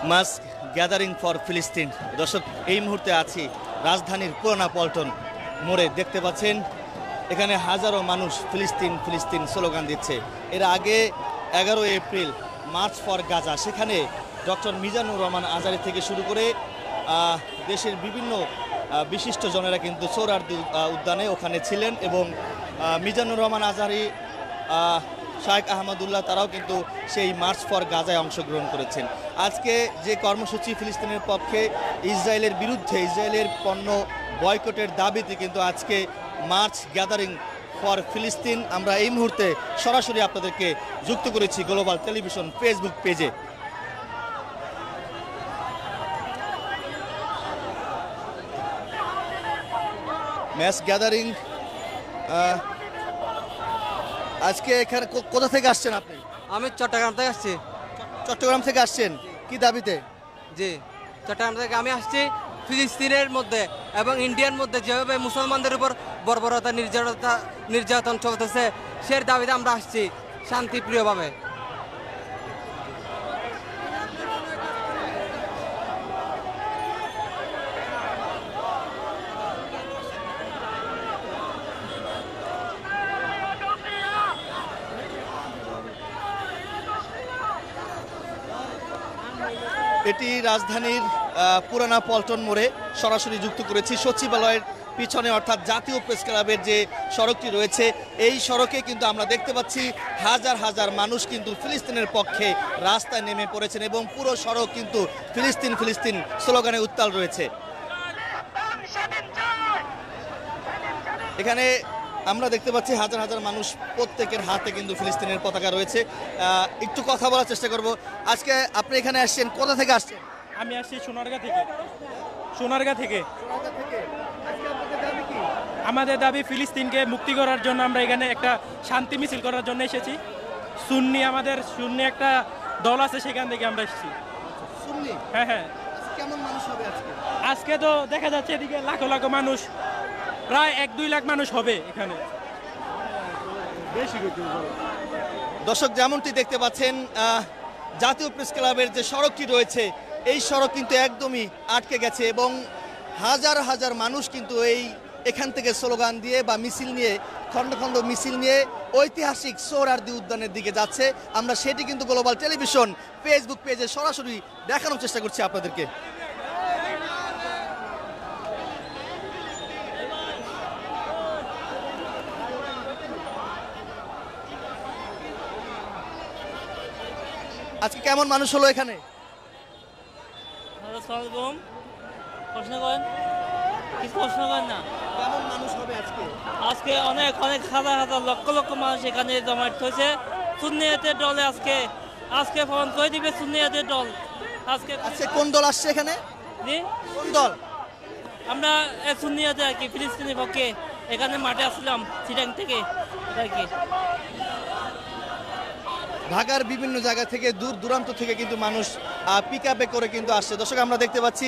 Mass gathering for ফিলিস্তিন। দর্শক, এই মুহূর্তে আছি রাজধানীর পুরানা পল্টন মোড়ে। দেখতে পাচ্ছেন এখানে হাজারো মানুষ ফিলিস্তিন ফিলিস্তিন স্লোগান দিচ্ছে। এর আগে 11 এপ্রিল মার্চ ফর গাজা, সেখানে ডক্টর মিজানুর রহমান আজারি থেকে শুরু করে দেশের বিভিন্ন বিশিষ্ট জনেরা কিন্তু সোহরাওয়ার্দী উদ্যানে ওখানে ছিলেন এবং মিজানুর রহমান আজারি, শায়েখ আহমদুল্লাহ তারাও কিন্তু সেই মার্চ ফর গাজায় অংশগ্রহণ করেছেন। আজকে যে কর্মসূচি ফিলিস্তিনের পক্ষে, ইসরায়েলের বিরুদ্ধে ইসরায়েলের পণ্য বয়কটের দাবিতে কিন্তু আজকে মার্চ গ্যাদারিং ফর ফিলিস্তিন। আমরা এই মুহূর্তে সরাসরি আপনাদেরকে যুক্ত করেছি গ্লোবাল টেলিভিশন ফেসবুক পেজে। ম্যাচ গ্যাদারিং আজকে এখানে কোথা থেকে আসছেন আপনি? আমি চট্টগ্রাম থেকে আসছি। চট্টগ্রাম থেকে আসছেন, কি দাবিতে? জি, চট্টগ্রাম থেকে আমি আসছি ফিলিস্তিনের মধ্যে এবং ইন্ডিয়ার মধ্যে যেভাবে মুসলমানদের উপর বর্বরতা নির্যাতন চলতেছে, সে দাবিতে আমরা আসছি শান্তিপ্রিয়ভাবে। এটি রাজধানীর পুরানা পল্টন মোড়ে সরাসরি যুক্ত করেছি সচিবালয়ের পিছনে, অর্থাৎ জাতীয় প্রেস ক্লাবের যে সড়কটি রয়েছে, এই সড়কে কিন্তু আমরা দেখতে পাচ্ছি হাজার হাজার মানুষ কিন্তু ফিলিস্তিনের পক্ষে রাস্তায় নেমে পড়েছেন এবং পুরো সড়ক কিন্তু ফিলিস্তিন ফিলিস্তিন স্লোগানে উত্তাল রয়েছে। এখানে আমরা দেখতে পাচ্ছি হাজার হাজার মানুষ, প্রত্যেকের হাতে কিন্তু ফিলিস্তিনের পতাকা রয়েছে। একটু কথা বলার চেষ্টা করব। আজকে আপনি এখানে আসছেন, কোথা থেকে আসছেন? আমি আসছি সোনারগাঁ থেকে। সোনারগাঁ থেকে আমাদের দাবি ফিলিস্তিনকে মুক্তি করার জন্য আমরা এখানে একটা শান্তি মিছিল করার জন্য এসেছি। আমাদের সুন্নি একটা দল আছে, সেখান থেকে আমরা এসেছি। হ্যাঁ হ্যাঁ। কেমন মানুষ হবে আজকে? আজকে তো দেখা যাচ্ছে এদিকে লাখো লাখো মানুষ, প্রায় 1-2 লাখ মানুষ হবে এখানে। দর্শক, যেমনটি দেখতে পাচ্ছেন জাতীয় প্রেস ক্লাবের যে সড়কটি রয়েছে, এই সড়ক কিন্তু একদমই আটকে গেছে এবং হাজার হাজার মানুষ কিন্তু এখান থেকে স্লোগান দিয়ে বা মিছিল নিয়ে, খণ্ড খণ্ড মিছিল নিয়ে ঐতিহাসিক সোহরাওয়ার্দী উদ্যানের দিকে যাচ্ছে। আমরা সেটি কিন্তু গ্লোবাল টেলিভিশন ফেসবুক পেজে সরাসরি দেখানোর চেষ্টা করছি আপনাদেরকে। আজকে কেমন মানুষ হলো এখানে? প্রশ্ন করেন, কিছু প্রশ্ন করেন না। কেমন মানুষ হবে আজকে? আজকে অনেক অনেক হাজার হাজার লক্ষ লক্ষ মানুষ এখানে জমায়েত হয়েছে সুন্নিয়াতের দলে। আজকে ফোন করে দিবে সুন্নিয়াতের দল। আজকে কোন দল আসছে এখানে? জি, কোন দল? আমরা সুন্নিয়াতে আর কি, ফিলিস্তিনের পক্ষে এখানে মাঠে আসলাম চিটাং থেকে আর কি। ঢাকার বিভিন্ন জায়গা থেকে, দূর দূরান্ত থেকে কিন্তু মানুষ পিকআপে করে কিন্তু আসছে। দর্শক, আমরা দেখতে পাচ্ছি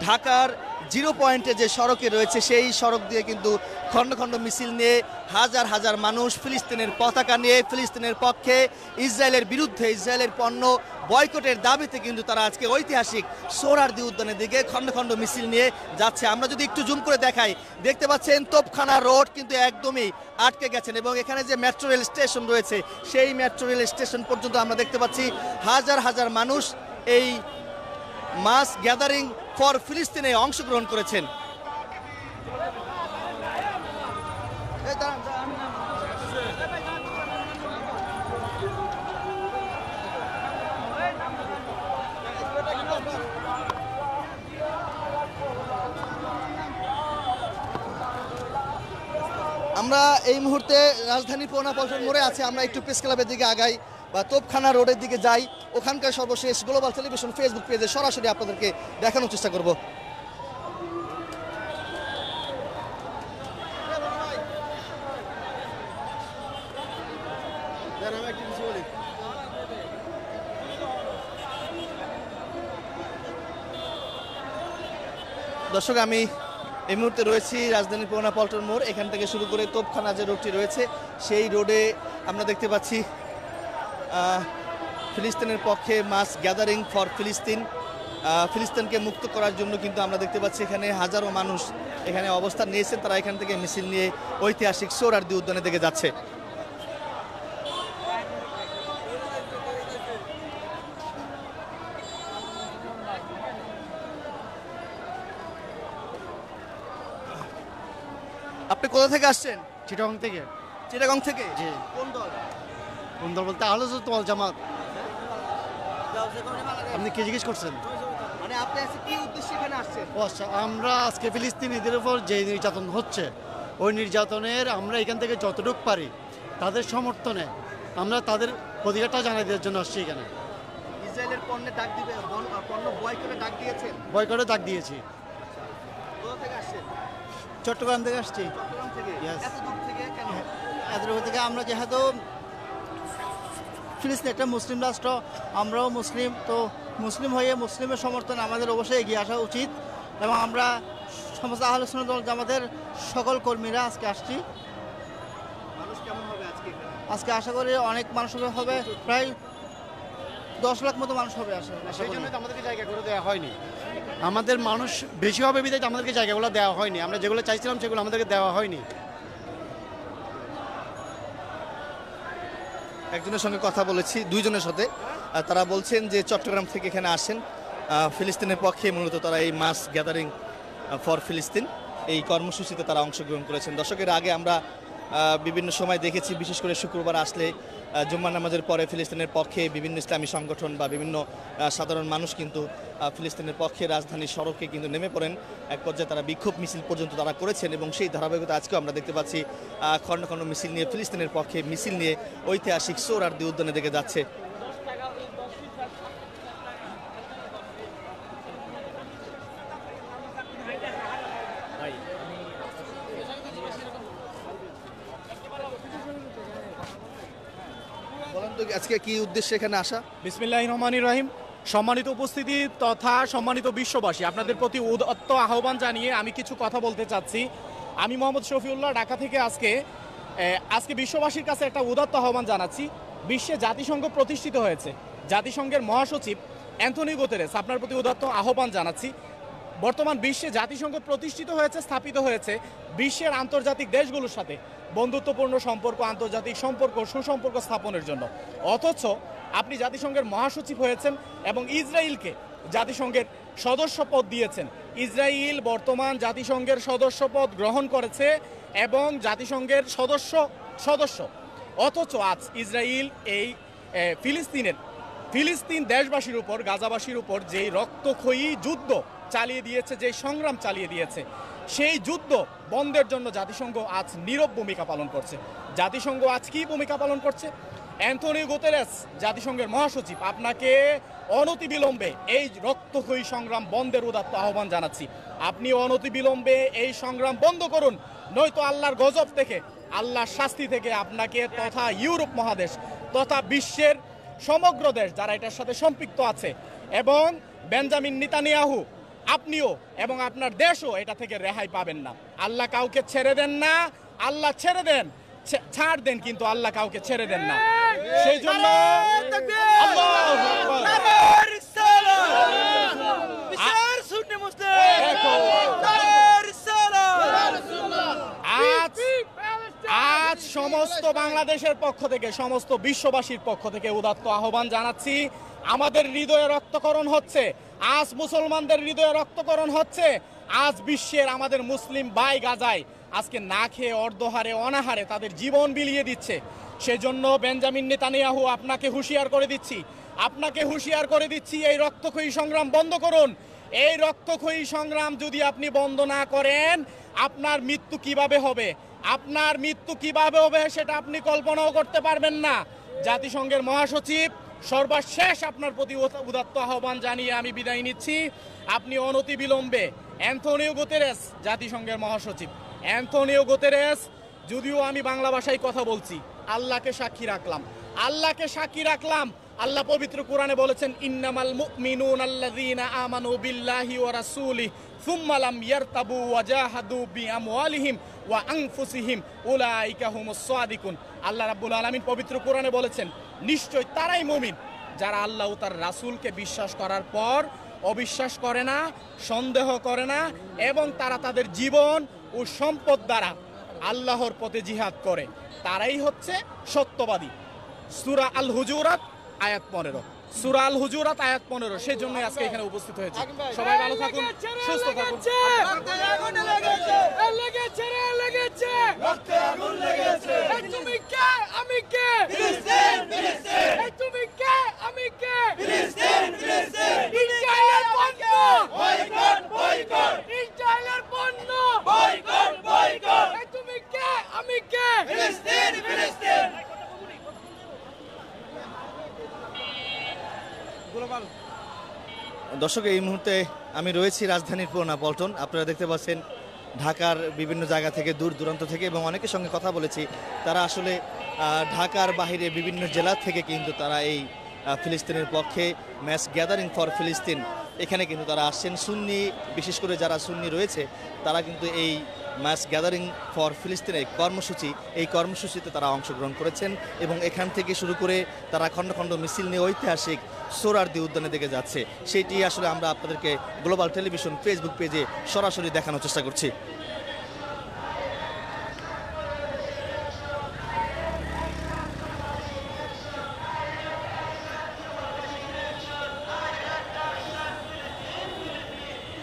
ঢাকার 0 পয়েন্টে যে সড়কে রয়েছে, সেই সড়ক দিয়ে কিন্তু খণ্ড খণ্ড মিছিল নিয়ে হাজার হাজার মানুষ ফিলিস্তিনের পতাকা নিয়ে, ফিলিস্তিনের পক্ষে, ইসরায়েলের বিরুদ্ধে ইসরায়েলের পণ্য বয়কটের দাবিতে কিন্তু তারা আজকে ঐতিহাসিক সোহরাওয়ার্দী উদ্যানের দিকে খণ্ড খণ্ড মিছিল নিয়ে যাচ্ছে। আমরা যদি একটু জুম করে দেখাই, দেখতে পাচ্ছেন তোপখানা রোড কিন্তু একদমই আটকে গেছেন এবং এখানে যে মেট্রো রেল স্টেশন রয়েছে, সেই মেট্রো রেল স্টেশন পর্যন্ত আমরা দেখতে পাচ্ছি হাজার হাজার মানুষ এই মাস গ্যাদারিং ফর ফিলিস্তিনে অংশগ্রহণ করেছেন। আমরা এই মুহূর্তে রাজধানী পুরানা পল্টন মোড়ে আছি। আমরা একটু প্রেস ক্লাবের দিকে আগাই বা তোপখানা রোডের দিকে যাই, ওখানকার সর্বশেষ গ্লোবাল টেলিভিশন ফেসবুক পেজে সরাসরি আপনাদেরকে দেখানোর চেষ্টা করব। দর্শক, আমি এই মুহূর্তে রয়েছি রাজধানীর পুরানা পল্টন মোড়। এখান থেকে শুরু করে তোপখানা যে রোডটি রয়েছে, সেই রোডে আমরা দেখতে পাচ্ছি ফিলিস্তিনের পক্ষে মাস গ্যাদারিং ফর ফিলিস্তিন ফিলিস্তিনকে মুক্ত করার জন্য কিন্তু আমরা দেখতে পাচ্ছি এখানে হাজারো মানুষ এখানে অবস্থান নিয়েছেন। তারা এখান থেকে মিছিল নিয়ে ঐতিহাসিক সোহরাওয়ার্দী উদ্যানের দিকে যাচ্ছে। আপনি কোথা থেকে আসছেন? চিটাগং থেকে। চিটাগং থেকে? জি। কোন দল? কোন দল বলতে আহলে সুন্নাত ওয়াল জামাত। আপনি কি জিজ্ঞেস করছেন? মানে আপনি আজকে কি উদ্দেশ্যে এখানে আসছেন? ও আচ্ছা, আমরা আজকে ফিলিস্তিনিদের উপর যে নির্যাতন হচ্ছে ওই নির্যাতনের আমরা এখান থেকে যতটুকু পারি তাদের সমর্থনে আমরা তাদের অধিকারটা জানাই দেওয়ার জন্য আসছি এখানে। ইসরায়েলের পণ্যে ডাক দিবে, পণ্য বয়কটে ডাক দিয়েছেন? বয়কটে ডাক দিয়েছি। কোথা থেকে আসছেন? চট্টগ্রাম থেকে আসছি। চট্টগ্রাম থেকে? Yes. এত দূর থেকে কেন? এত দূর থেকে আমরা যেহেতু ফিলিস্তিন একটা মুসলিম রাষ্ট্র, আমরাও মুসলিম, তো মুসলিম হয়ে মুসলিমের সমর্থন আমাদের অবশ্যই এগিয়ে আসা উচিত এবং আমরা সমস্ত আহলে সুন্নাত ওয়াল জামাতের সকল কর্মীরা আজকে আসছি। মানুষ কেমন হবে আজকে এখানে? আজকে আশা করি অনেক মানুষ হবে, প্রায় 10 লাখ মতো মানুষ হবে আশা সেই করি। জন্য তো আমাদেরকে জায়গা করে দেওয়া হয়নি। আমাদের মানুষ বেশি হবে বিধায় আমাদেরকে জায়গাগুলো দেওয়া হয়নি। আমরা যেগুলো চাইছিলাম সেগুলো আমাদেরকে দেওয়া হয়নি। একজনের সঙ্গে কথা বলেছি, দুইজনের সাথে। তারা বলছেন যে চট্টগ্রাম থেকে এখানে আসেন ফিলিস্তিনের পক্ষে, মূলত তারা এই মাস গ্যাদারিং ফর ফিলিস্তিন এই কর্মসূচিতে তারা অংশগ্রহণ করেছেন। দর্শকের আগে আমরা বিভিন্ন সময় দেখেছি, বিশেষ করে শুক্রবার আসলে জুম্মা নামাজের পরে ফিলিস্তিনের পক্ষে বিভিন্ন ইসলামী সংগঠন বা বিভিন্ন সাধারণ মানুষ কিন্তু ফিলিস্তিনের পক্ষে রাজধানীর সড়কে কিন্তু নেমে পড়েন। এক পর্যায়ে তারা বিক্ষোভ মিছিল পর্যন্ত তারা করেছেন এবং সেই ধারাবাহিকতা আজকেও আমরা দেখতে পাচ্ছি খণ্ড খণ্ড মিছিল নিয়ে ফিলিস্তিনের পক্ষে মিছিল নিয়ে ঐতিহাসিক সোহরাওয়ার্দী উদ্যানের দিকে যাচ্ছে। বলেন তো আজকে কি উদ্দেশ্যে এখানে আসা? বিসমিল্লাহির রহমানির রহিম। সম্মানিত উপস্থিতি তথা সম্মানিত বিশ্ববাসী, আপনাদের প্রতি উদাত্ত আহ্বান জানিয়ে আমি কিছু কথা বলতে চাচ্ছি। আমি মোহাম্মদ শফিউল্লাহ, ঢাকা থেকে আজকে বিশ্ববাসীর কাছে একটা উদাত্ত আহ্বান জানাচ্ছি। বিশ্বে জাতিসংঘ প্রতিষ্ঠিত হয়েছে, জাতিসংঘের মহাসচিব অ্যান্থনি গুতেরেস, আপনার প্রতি উদাত্ত আহ্বান জানাচ্ছি। বর্তমান বিশ্বে জাতিসংঘ প্রতিষ্ঠিত হয়েছে, স্থাপিত হয়েছে বিশ্বের আন্তর্জাতিক দেশগুলোর সাথে বন্ধুত্বপূর্ণ সম্পর্ক, আন্তর্জাতিক সম্পর্ক, সুসম্পর্ক স্থাপনের জন্য। অথচ আপনি জাতিসংঘের মহাসচিব হয়েছেন এবং ইসরায়েলকে জাতিসংঘের সদস্য পদ দিয়েছেন। ইসরায়েল বর্তমান জাতিসংঘের সদস্য পদ গ্রহণ করেছে এবং জাতিসংঘের সদস্য। অথচ আজ ইসরায়েল এই ফিলিস্তিন দেশবাসীর উপর, গাজাবাসীর উপর যেই রক্তক্ষয়ী যুদ্ধ চালিয়ে দিয়েছে, যেই সংগ্রাম চালিয়ে দিয়েছে, সেই যুদ্ধ বন্ধের জন্য জাতিসংঘ আজ নীরব ভূমিকা পালন করছে। জাতিসংঘ আজ কি ভূমিকা পালন করছে? অ্যান্থনি গুতেরেস, জাতিসংঘের মহাসচিব, আপনাকে অনতিবিলম্বে এই রক্তক্ষয়ী সংগ্রাম বন্ধের উদাত্ত আহ্বান জানাচ্ছি। আপনি অনতিবিলম্বে এই সংগ্রাম বন্ধ করুন, নয়তো আল্লাহর গজব থেকে, আল্লাহর শাস্তি থেকে আপনাকে তথা ইউরোপ মহাদেশ তথা বিশ্বের সমগ্র দেশ যারা এটার সাথে সম্পৃক্ত আছে এবং বেঞ্জামিন নেতানিয়াহু, আপনিও এবং আপনার দেশও এটা থেকে রেহাই পাবেন না। আল্লাহ কাউকে ছেড়ে দেন না, আল্লাহ ছেড়ে দেন, ছাড় দেন, কিন্তু আল্লাহ কাউকে ছেড়ে দেন না। সেই জন্য আজ সমস্ত বাংলাদেশের পক্ষ থেকে, সমস্ত বিশ্ববাসীর পক্ষ থেকে উদাত্ত আহ্বান জানাচ্ছি। আমাদের হৃদয়ে রক্তকরণ হচ্ছে, আজ মুসলমানদের হৃদয়ে রক্তকরণ হচ্ছে। আজ বিশ্বের আমাদের মুসলিম ভাই গাজায় আজকে না খেয়ে, অর্ধহারে, অনাহারে তাদের জীবন বিলিয়ে দিচ্ছে। সেজন্য বেঞ্জামিন নেতানিয়াহু, আপনাকে হুঁশিয়ার করে দিচ্ছি, এই রক্তক্ষয়ী সংগ্রাম বন্ধ করুন। এই রক্তক্ষয়ী সংগ্রাম যদি আপনি বন্ধ না করেন, আপনার মৃত্যু কিভাবে হবে, সেটা আপনি কল্পনাও করতে পারবেন না। জাতিসংঘের মহাসচিব, সর্বশেষ আপনার প্রতি উদাত্ত আহ্বান জানিয়ে আমি বিদায় নিচ্ছি। আপনি অনতিবিলম্বে অ্যান্থনিও গুতেরেস, জাতিসংঘের মহাসচিব অ্যান্থনিও গুতেরেস, যদিও আমি বাংলা ভাষায় কথা বলছি, আল্লাহকে সাক্ষী রাখলাম। আল্লাহ পবিত্র কোরআনে বলেছেন, ইন্নামাল মুমিনুনা আল্লাযীনা আমানু বিল্লাহি ওয়া রাসূলিহি সুম্মা লাম ইয়ারতাবু ওয়া জাহাদু বিআমওয়ালিহিম ওয়া আনফুসিহিম উলাইকা হুমুস সাদিকুন। আল্লাহ রাব্বুল আলামিন পবিত্র কোরআনে বলেছেন, নিশ্চয় তারাই মুমিন যারা আল্লাহ ও তার রাসূলকে বিশ্বাস করার পর অবিশ্বাস করে না, সন্দেহ করে না এবং তারা তাদের জীবন ও সম্পদ দ্বারা আল্লাহর পথে জিহাদ করে, তারাই হচ্ছে সত্যবাদী। সূরা আল হুজুরাত আয়াত 15, সূরা আল হুজুরাত আয়াত 15। সেই জন্যই আজকে এখানে উপস্থিত হয়েছে। সবাই ভালো থাকুন, সুস্থ থাকুন। তুমি কে, আমি কে? ফিলিস্তিন, ফিলিস্তিন। তুমি কে, আমি কে? ফিলিস্তিন, ফিলিস্তিন। ইসরায়েলের পণ্য বয়কট, বয়কট। ইসরায়েলের পণ্য বয়কট, বয়কট। তুমি কে, আমি কে? ফিলিস্তিন, ফিলিস্তিন। দর্শক, এই মুহূর্তে আমি রয়েছি রাজধানীর পুরোনা পল্টন। আপনারা দেখতে পাচ্ছেন ঢাকার বিভিন্ন জায়গা থেকে, দূর দূরান্ত থেকে, এবং অনেকের সঙ্গে কথা বলেছি। তারা আসলে ঢাকার বাইরে বিভিন্ন জেলা থেকে কিন্তু তারা এই ফিলিস্তিনের পক্ষে ম্যাস গ্যাদারিং ফর ফিলিস্তিন এখানে কিন্তু তারা আসছেন। সুন্নি, বিশেষ করে যারা সুন্নি রয়েছে তারা কিন্তু এই ম্যাস গ্যাদারিং ফর ফিলিস্তিনের এই কর্মসূচিতে তারা অংশগ্রহণ করেছেন এবং এখান থেকে শুরু করে তারা খণ্ড খণ্ড মিছিল নিয়ে ঐতিহাসিক সোহরাওয়ার্দী উদ্যানের দিকে যাচ্ছে। সেটি আসলে আমরা আপনাদেরকে গ্লোবাল টেলিভিশন ফেসবুক পেজে সরাসরি দেখানোর চেষ্টা করছি।